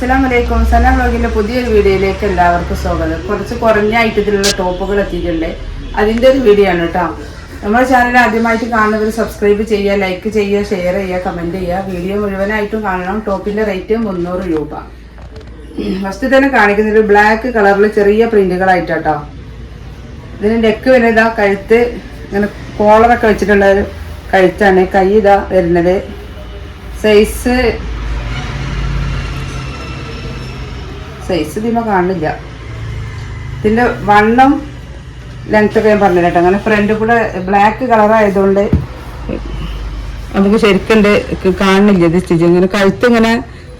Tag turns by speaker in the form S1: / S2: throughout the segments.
S1: അസ്സലാമലൈക്കും. സന വ്ലോഗിന്റെ പുതിയൊരു വീഡിയോയിലേക്ക് എല്ലാവർക്കും സ്വാഗതം. കുറച്ച് കുറഞ്ഞ ഐറ്റത്തിലുള്ള ടോപ്പുകൾ എത്തിയിട്ടുണ്ട്. അതിൻ്റെ ഒരു വീഡിയോ ആണ് കേട്ടോ. നമ്മുടെ ചാനൽ ആദ്യമായിട്ട് കാണുന്നവർ സബ്സ്ക്രൈബ് ചെയ്യുക, ലൈക്ക് ചെയ്യുക, ഷെയർ ചെയ്യുക, കമൻറ്റ് ചെയ്യുക. വീഡിയോ മുഴുവനായിട്ടും കാണണം. ടോപ്പിൻ്റെ റേറ്റ് 300 രൂപ. ഫസ്റ്റ് തന്നെ കാണിക്കുന്നത് ബ്ലാക്ക് കളറിൽ ചെറിയ പ്രിന്റുകളായിട്ടോ. ഇതിന് നെക്ക് വരുന്നത് കഴുത്ത് ഇങ്ങനെ കോളറൊക്കെ വെച്ചിട്ടുള്ള ഒരു കഴുത്താണ്. കൈ ഇതാ വരുന്നത്. സൈസ് ഇതിമ കാണില്ല. ഇതിൻ്റെ വണ്ണം ലെങ്ത്തൊക്കെ ഞാൻ പറഞ്ഞു കേട്ടോ. അങ്ങനെ ഫ്രണ്ട് കൂടെ ബ്ലാക്ക് കളറായതുകൊണ്ട് നമുക്ക് ശരിക്കുണ്ട് കാണില്ല ഇത് സ്റ്റിച്ച്. ഇങ്ങനെ കഴുത്ത് ഇങ്ങനെ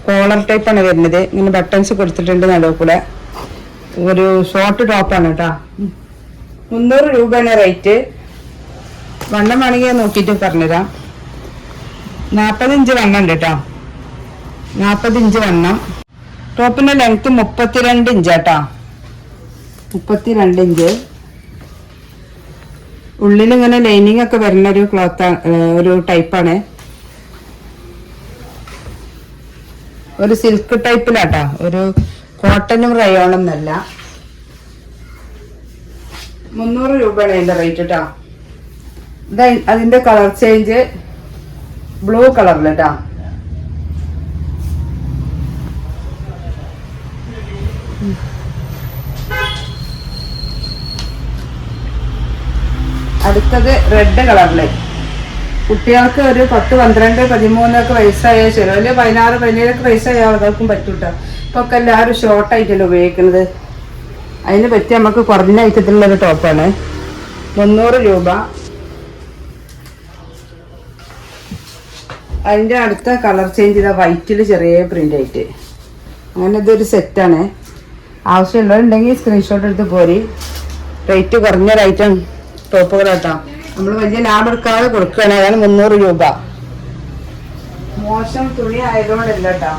S1: കോളർ ടൈപ്പാണ് വരുന്നത്. ഇങ്ങനെ ബട്ടൺസ് കൊടുത്തിട്ടുണ്ട് നടുവ് കൂടെ. ഒരു ഷോർട്ട് ടോപ്പാണ് കേട്ടോ. 300 രൂപയാണ് റേറ്റ്. വണ്ണം വേണമെങ്കിൽ നോക്കിയിട്ട് പറഞ്ഞുതരാം. 40 ഇഞ്ച് വണ്ണം ഉണ്ട് കേട്ടോ. 40 ഇഞ്ച് വണ്ണം. ടോപ്പിന്റെ ലെങ്ത് 32 ഇഞ്ചാട്ടാ. 32 ഇഞ്ച്. ഉള്ളിൽ ഇങ്ങനെ ലൈനിങ് ഒക്കെ വരുന്ന ഒരു ക്ലോത്ത്, ഒരു ടൈപ്പാണ്. ഒരു സിൽക്ക് ടൈപ്പിലാട്ടാ. ഒരു കോട്ടനും റയോണും എന്നല്ല. 300 രൂപയാണ് അതിന്റെ റേറ്റ് കേട്ടോ. അതിന്റെ കളർ ചേഞ്ച് ബ്ലൂ കളറിലാട്ടാ. അടുത്തത് റെഡ് കളറില്. കുട്ടികൾക്ക് ഒരു 10, 12, 13 വയസ്സായ, ചിലവില് 16, 17 വയസ്സായ ആളുകൾക്കും പറ്റൂട്ടോ. ഇപ്പൊ ഒക്കെ എല്ലാവരും ഷോർട്ടായിട്ടല്ലേ ഉപയോഗിക്കുന്നത്. അതിന് പറ്റി നമുക്ക് കുറഞ്ഞ ഐറ്റത്തിലുള്ളൊരു ടോപ്പാണ്. 300 രൂപ. അതിൻ്റെ അടുത്ത കളർ ചേഞ്ച് ചെയ്ത വൈറ്റിൽ ചെറിയ പ്രിന്റ് ആയിട്ട്. അങ്ങനെ ഇതൊരു സെറ്റാണ്. ആവശ്യമുള്ളവരുണ്ടെങ്കിൽ സ്ക്രീൻഷോട്ട് എടുത്ത് പോരി. റേറ്റ് കുറഞ്ഞൊരൈറ്റം ടോപ്പുകളാട്ടോ. നമ്മൾ വലിയ ലാഭം എടുക്കാതെ കൊടുക്കുകയാണ്. അതാണ് 300 രൂപ. മോശം തുണി ആയതുകൊണ്ടല്ല കേട്ടോ.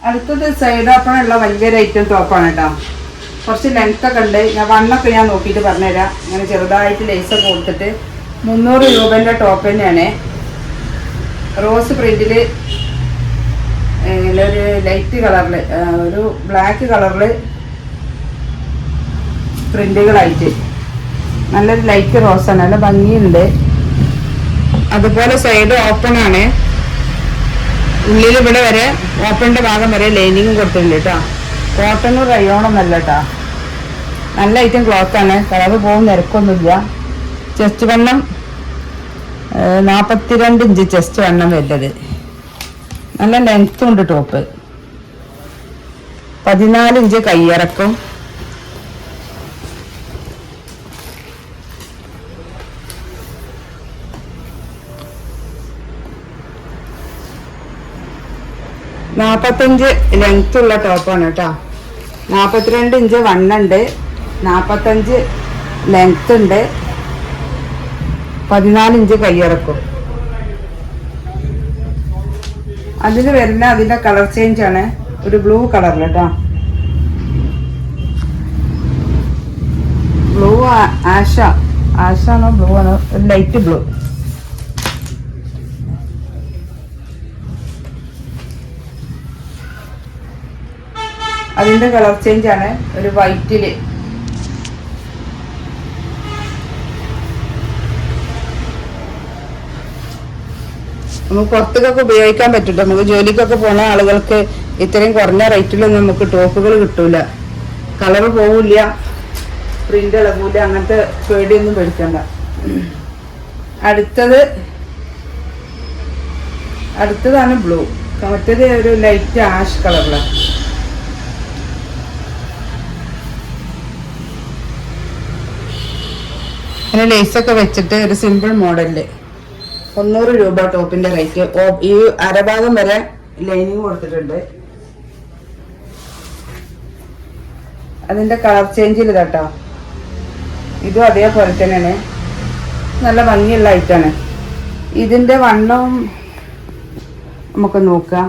S1: അടുത്തത് സൈഡ് ഓപ്പണുള്ള വലിയൊരു ഐറ്റം ടോപ്പാണ് കേട്ടോ. കുറച്ച് ലെങ്ത് ഒക്കെ ഉണ്ട്. വണ്ണൊക്കെ ഞാൻ നോക്കിയിട്ട് പറഞ്ഞുതരാം. ഇങ്ങനെ ചെറുതായിട്ട് ലേസൊക്കെ കൊടുത്തിട്ട് 300 രൂപേൻ്റെ ടോപ്പ് തന്നെയാണ്. റോസ് പ്രിന്റിൽ ഒരു ലൈറ്റ് കളറിൽ, ഒരു ബ്ലാക്ക് കളറിൽ പ്രിന്റുകളായിട്ട് നല്ലൊരു ലൈറ്റ് റോസാണ്. നല്ല ഭംഗിയുണ്ട്. അതുപോലെ സൈഡ് ഓപ്പൺ ആണ്. ഉള്ളിൽ ഇവിടെ വരെ ഓപ്പണിന്റെ ഭാഗം വരെ ലൈനിങ്ങും കൊടുത്തിട്ടുണ്ട് കേട്ടോ. കോട്ടനും റയോണും നല്ല കേട്ടോ. നല്ല ഐറ്റം ക്ലോത്ത് ആണ്. കളറ് പോകും, നിരക്കൊന്നുമില്ല. ചെസ്റ്റ് വണ്ണം 42 ഇഞ്ച് ചെസ്റ്റ് വണ്ണം വരുന്നത്. നല്ല ലെങ്ത്തും ഉണ്ട് ടോപ്പ്. 14 ഇഞ്ച് കയ്യിറക്കും. $45 ലെങ്ത് ഉള്ള ടോപ്പാണ് കേട്ടോ. 42 ഇഞ്ച് വണ്ണുണ്ട്. 45 ലെങ്ത് ഉണ്ട്. 14 ഇഞ്ച് കയ്യിറക്കും. അതിന് വരുന്ന അതിന്റെ കളർ ചേഞ്ച് ആണ്. ഒരു ബ്ലൂ കളറിൽ കേട്ടോ. ബ്ലൂ ആഷാണോ ബ്ലൂ ആണോ? ഒരു ലൈറ്റ് ബ്ലൂ. അതിന്റെ കളർ ചേഞ്ച് ആണ്. ഒരു വൈറ്റില്. നമുക്ക് പുറത്തേക്കൊക്കെ ഉപയോഗിക്കാൻ പറ്റും. നമുക്ക് ജോലിക്കൊക്കെ പോണ ആളുകൾക്ക് ഇത്രയും കുറഞ്ഞ റേറ്റിലൊന്നും നമുക്ക് ടോപ്പുകൾ കിട്ടൂല. കളർ പോവില്ല, പ്രിന്റ് ഇളകൂല. അങ്ങനത്തെ പേടിയൊന്നും പേടിക്കണ്ട. അടുത്തതാണ് ബ്ലൂ. മറ്റേത് ഒരു ലൈറ്റ് ആഷ് കളറിലാണ്. അങ്ങനെ ലേസൊക്കെ വെച്ചിട്ട് ഒരു സിമ്പിൾ മോഡലില് 300 രൂപ ടോപ്പിന്റെ റേറ്റ്. ഈ അരഭാഗം വരെ ലൈനിങ് കൊടുത്തിട്ടുണ്ട്. അതിന്റെ കളർ ചേഞ്ചിൽ കേട്ടോ. ഇതും അതേപോലെ തന്നെയാണ്. നല്ല ഭംഗിയുള്ള ഐറ്റാണ്. ഇതിന്റെ വണ്ണം നമുക്ക് നോക്കാം.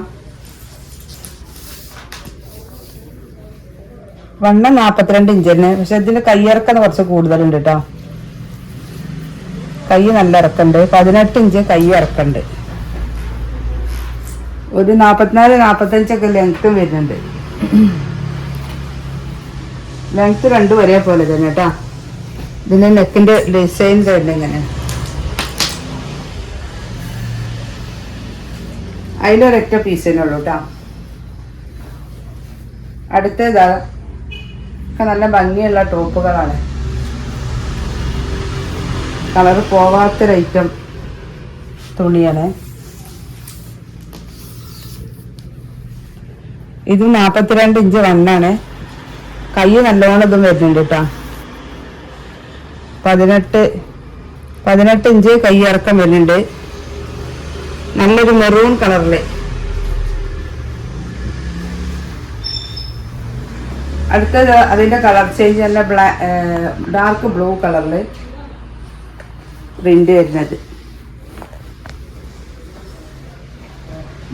S1: വണ്ണം 42 ഇഞ്ച് തന്നെ. പക്ഷെ ഇതിന്റെ കയ്യിറക്കം കുറച്ച് കൂടുതലുണ്ട് കേട്ടോ. കൈ നല്ല ഇറക്കുണ്ട്. 18 ഇഞ്ച് കൈ ഇറക്കുണ്ട്. ഒരു 44-45 ലെങ്ത്തും വരുന്നുണ്ട്. ലെങ്ത്ത് രണ്ടും ഒരേപോലെ തന്നെ കേട്ടാ. ഇതിൻ്റെ നെക്കിൻ്റെ ഡിസൈൻ തന്നെ ഇങ്ങനെ. അതിലൊരൊറ്റ പീസ് തന്നെ ഉള്ളൂ കേട്ടോ. അടുത്തതാ ഒക്കെ നല്ല ഭംഗിയുള്ള ടോപ്പുകളാണ്. കളറ് പോവാത്തൊരൈറ്റം തുണിയാണ്. ഇത് 42 ഇഞ്ച് വണ്ണാണ്. കൈ നല്ലോണം ഇതും വരുന്നുണ്ട് കേട്ടോ. 18 ഇഞ്ച് കൈ ഇറക്കം വരുന്നുണ്ട്. നല്ലൊരു മെറൂൺ കളറില്. അടുത്തത് അതിന്റെ കളർ ചേഞ്ച് നല്ല ഡാർക്ക് ബ്ലൂ കളറില് പ്രിന്റ് വരുന്നത്.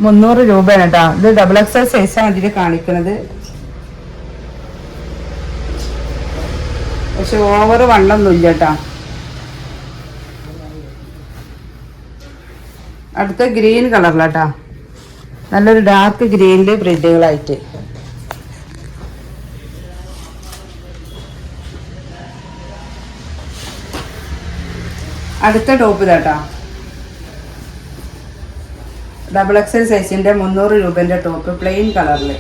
S1: 300 രൂപയാണ് കേട്ടോ. ഇത് XXL സൈസാണ് ഇതിൽ കാണിക്കുന്നത്. പക്ഷെ ഓവർ വണ്ണൊന്നും ഇല്ല കേട്ടോ. അടുത്ത ഗ്രീൻ കളറിലാട്ടാ. നല്ലൊരു ഡാർക്ക് ഗ്രീനില് പ്രിന്റുകളായിട്ട്. അടുത്ത ടോപ്പ് ഇതാട്ടാ. XXL സൈസിന്റെ 300 രൂപന്റെ ടോപ്പ് പ്ലെയിൻ കളറില്.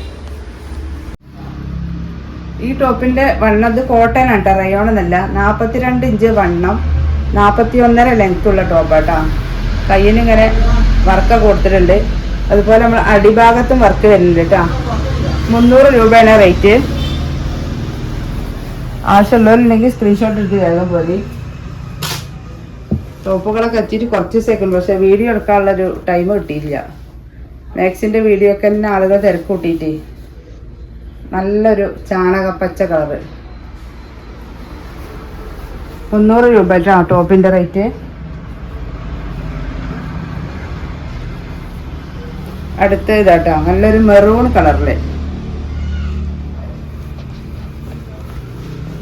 S1: ഈ ടോപ്പിന്റെ വണ്ണം ഇത് കോട്ടൺ ആട്ടോ, റയോൺ എന്നല്ല. 42 ഇഞ്ച് വണ്ണം, 41.5 ലെങ്ത് ഉള്ള ടോപ്പാട്ടാ. കയ്യിന് ഇങ്ങനെ വർക്ക് കൊടുത്തിട്ടുണ്ട്. അതുപോലെ നമ്മൾ അടിഭാഗത്തും വർക്ക് വരുന്നുണ്ട് കേട്ടോ. 300 രൂപയാണ് റേറ്റ്. ആവശ്യമുള്ളവരുണ്ടെങ്കിൽ സ്ക്രീൻഷോട്ട് എടുത്ത് വേഗം പോലെ. ടോപ്പുകളൊക്കെ എത്തിയിട്ട് കുറച്ച് സെക്കൻഡ്, പക്ഷെ വീഡിയോ എടുക്കാനുള്ളൊരു ടൈം കിട്ടിയില്ല. മാക്സിൻ്റെ വീഡിയോ ഒക്കെ തന്നെ ആളുകൾ തിരക്ക് കൂട്ടിയിട്ട്. നല്ലൊരു ചാണകപ്പച്ച കളറ്. 300 രൂപ ടോപ്പിൻ്റെ റേറ്റ്. അടുത്ത ഇതാട്ടോ, നല്ലൊരു മെറൂൺ കളറില്.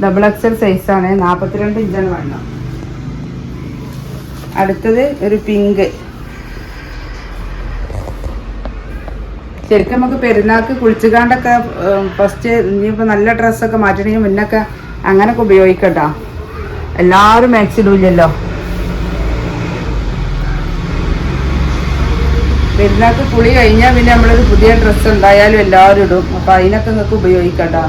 S1: XXL സൈസാണ്, 42 ഇഞ്ചാണ് വേണം. അടുത്തത് ഒരു പിങ്ക്. ശരിക്കും നമുക്ക് പെരുന്നാൾക്ക് കുളിച്ചുകാണ്ടൊക്കെ ഫസ്റ്റ് ഇനിയിപ്പോൾ നല്ല ഡ്രസ്സൊക്കെ മാറ്റണമെങ്കിൽ മുന്നൊക്കെ അങ്ങനെയൊക്കെ ഉപയോഗിക്കട്ടോ. എല്ലാവരും മാക്സി ഇടില്ലല്ലോ. പെരുന്നാൾക്ക് കുളി കഴിഞ്ഞാൽ പിന്നെ നമ്മളൊരു പുതിയ ഡ്രസ്സ് ഉണ്ടായാലും എല്ലാവരും ഇടും. അപ്പം അതിനൊക്കെ നിങ്ങൾക്ക് ഉപയോഗിക്കട്ടോ.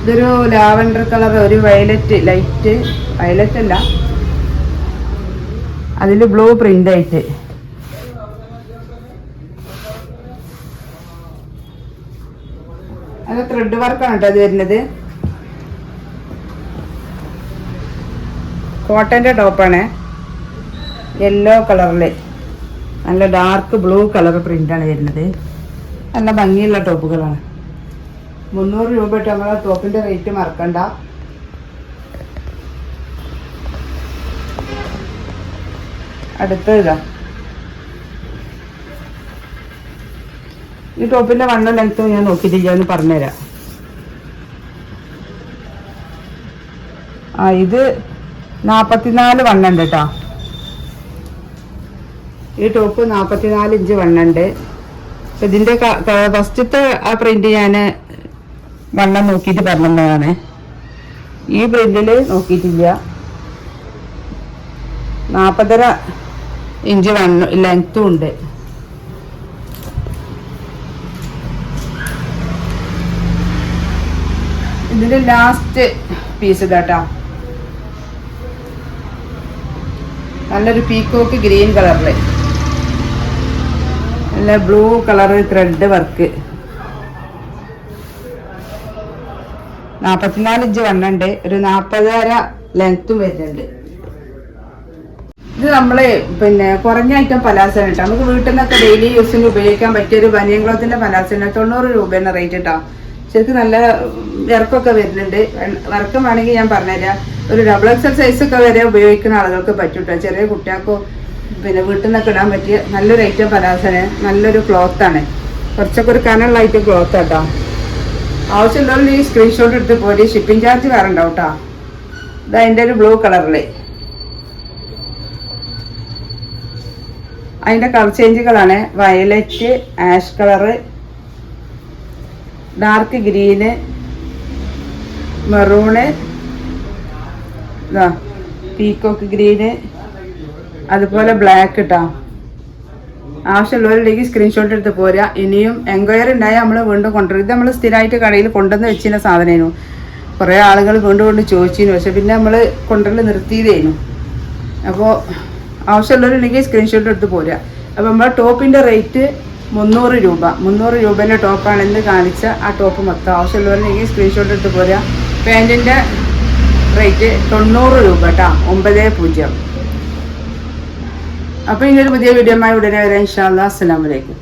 S1: ഇതൊരു ലാവൻഡർ കളർ, ഒരു വയലറ്റ്, ലൈറ്റ് വയലറ്റ് അല്ല, അതിൽ ബ്ലൂ പ്രിന്റ് ആയിട്ട്. അത് ത്രെഡ് വർക്കാണ് കേട്ടോ അത് വരുന്നത്. കോട്ടൻ്റെ ടോപ്പാണ്, യെല്ലോ കളറില് നല്ല ഡാർക്ക് ബ്ലൂ കളർ പ്രിന്റാണ് വരുന്നത്. നല്ല ഭംഗിയുള്ള ടോപ്പുകളാണ്. 300 രൂപ ഇട്ട് നമ്മളെ ടോപ്പിന്റെ റേറ്റ് മറക്കണ്ട. അടുത്തതാ, ഈ ടോപ്പിന്റെ വണ്ണം ലെങ്ത്തും ഞാൻ നോക്കിയിട്ടില്ല, എന്ന് പറഞ്ഞുതരാം. ഇത് 44 വണ്ണുണ്ട് കേട്ടോ. ഈ ടോപ്പ് 44 ഇഞ്ച് വണ്ണുണ്ട്. ഇതിന്റെ ഫസ്റ്റത്തെ ആ പ്രിന്റ് ഞാൻ വണ്ണം നോക്കിയിട്ട് പറഞ്ഞതാണ്. ഈ പ്രിന്റിൽ നോക്കിയിട്ടില്ല. 40.5 ഇഞ്ച് വണ്ണം ലെങ്ത്തും ഉണ്ട്. ഇതിന്റെ ലാസ്റ്റ് പീസ് ഇതാട്ടോ, നല്ലൊരു പീക്കോക്ക് ഗ്രീൻ കളറില് നല്ല blue colour thread work. 44 inch വണ്ണുണ്ട്, ഒരു 40.5 ലെങ്ത്തും വരുന്നുണ്ട്. ഇത് നമ്മള് പിന്നെ കുറഞ്ഞ ഐറ്റം പലാസയാണ് കേട്ടോ. നമുക്ക് വീട്ടിൽ നിന്നൊക്കെ ഡെയിലി യൂസിന് ഉപയോഗിക്കാൻ പറ്റിയ ഒരു ബനിയൻ ക്ലോത്തിന്റെ പലാസയാണ്. 90 രൂപയാണ് റേറ്റ് കേട്ടോ. ശരിക്കും നല്ല ഇറക്കമൊക്കെ വരുന്നുണ്ട്. ഇറക്കം വേണമെങ്കിൽ ഞാൻ പറഞ്ഞുതരാം. ഒരു XXL സൈസൊക്കെ വരെ ഉപയോഗിക്കുന്ന ആളുകൾക്ക് പറ്റും കേട്ടോ. ചെറിയ കുട്ടികൾക്കോ പിന്നെ വീട്ടിൽ നിന്നൊക്കെ ഇടാൻ പറ്റിയ നല്ലൊരു ഐറ്റം പലാസന്. നല്ലൊരു ക്ലോത്താണ്, കുറച്ചൊക്കെ ഒരു കനുള്ള ഐറ്റം ക്ലോത്ത് കേട്ടോ. ആവശ്യമുള്ളവർ ഈ സ്ക്രീൻഷോട്ട് എടുത്ത് പോയി. ഷിപ്പിംഗ് ചാർജ് വേറെ ഉണ്ടാവും കേട്ടോ. ഇത് അതിൻ്റെ ഒരു ബ്ലൂ കളറില്. അതിൻ്റെ കളർ ചേഞ്ചുകളാണ് violet, ash colour, dark green, maroon, ഇതാ പീക്കോക്ക് ഗ്രീന്, അതുപോലെ ബ്ലാക്ക് ഇട്ടാ. ആവശ്യമുള്ളവരുണ്ടെങ്കിൽ സ്ക്രീൻഷോട്ട് എടുത്ത് പോരാ. ഇനിയും എൻക്വയറി ഉണ്ടായാൽ നമ്മൾ വീണ്ടും കൊണ്ടുവരും. ഇത് നമ്മൾ സ്ഥിരമായിട്ട് കടയിൽ കൊണ്ടുവന്ന് വെച്ചിരുന്ന സാധനമായിരുന്നു. കുറേ ആളുകൾ വീണ്ടും ചോദിച്ചിരുന്നു, പക്ഷെ പിന്നെ നമ്മൾ കൊണ്ടുവരൽ നിർത്തിയതായിരുന്നു. അപ്പോൾ ആവശ്യമുള്ളവരുണ്ടെങ്കിൽ സ്ക്രീൻഷോട്ട് എടുത്ത് പോരാ. അപ്പോൾ നമ്മൾ ടോപ്പിൻ്റെ റേറ്റ് 300 രൂപ. 300 രൂപേൻ്റെ ടോപ്പാണ് ഇന്ന് കാണിച്ച ആ ടോപ്പ് മൊത്തം. ആവശ്യമുള്ളവരുണ്ടെങ്കിൽ സ്ക്രീൻഷോട്ട് എടുത്ത് പോരാ. പാൻറ്റിൻ്റെ റേറ്റ് 90 രൂപ കേട്ടോ, 90. അപ്പോൾ ഇനിയൊരു പുതിയ വീഡിയോയുമായി ഉടനെ വരാം ഇൻഷാ അല്ലാഹ്. അസ്സലാമു അലൈക്കും.